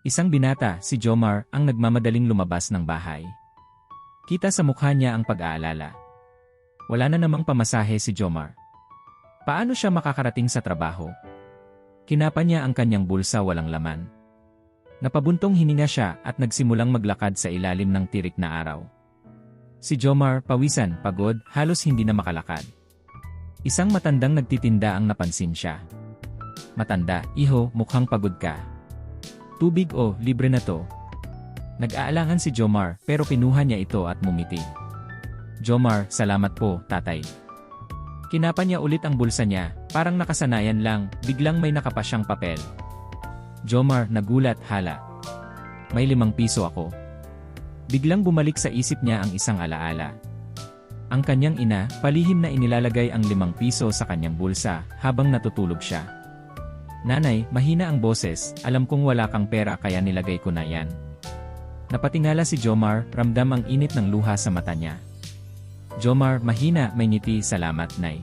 Isang binata, si Jomar, ang nagmamadaling lumabas ng bahay. Kita sa mukha niya ang pag-aalala. Wala na namang pamasahe si Jomar. Paano siya makakarating sa trabaho? Kinapa niya ang kanyang bulsa walang laman. Napabuntong hininga siya at nagsimulang maglakad sa ilalim ng tirik na araw. Si Jomar, pawisan, pagod, halos hindi na makalakad. Isang matandang nagtitinda ang napansin siya. Matanda, iho, mukhang pagod ka. Tubig o, libre na to. Nag-aalangan si Jomar pero pinuha niya ito at mumiti. Jomar, salamat po, tatay. Kinapa niya ulit ang bulsa niya, parang nakasanayan lang, biglang may nakapasyang papel. Jomar, nagulat, hala. May 5 piso ako. Biglang bumalik sa isip niya ang isang alaala. Ang kanyang ina, palihim na inilalagay ang 5 piso sa kanyang bulsa habang natutulog siya. Nanay, mahina ang boses, alam kong wala kang pera kaya nilagay ko na yan. Napatingala si Jomar, ramdam ang init ng luha sa mata niya. Jomar, mahina, may ngiti, salamat, nay.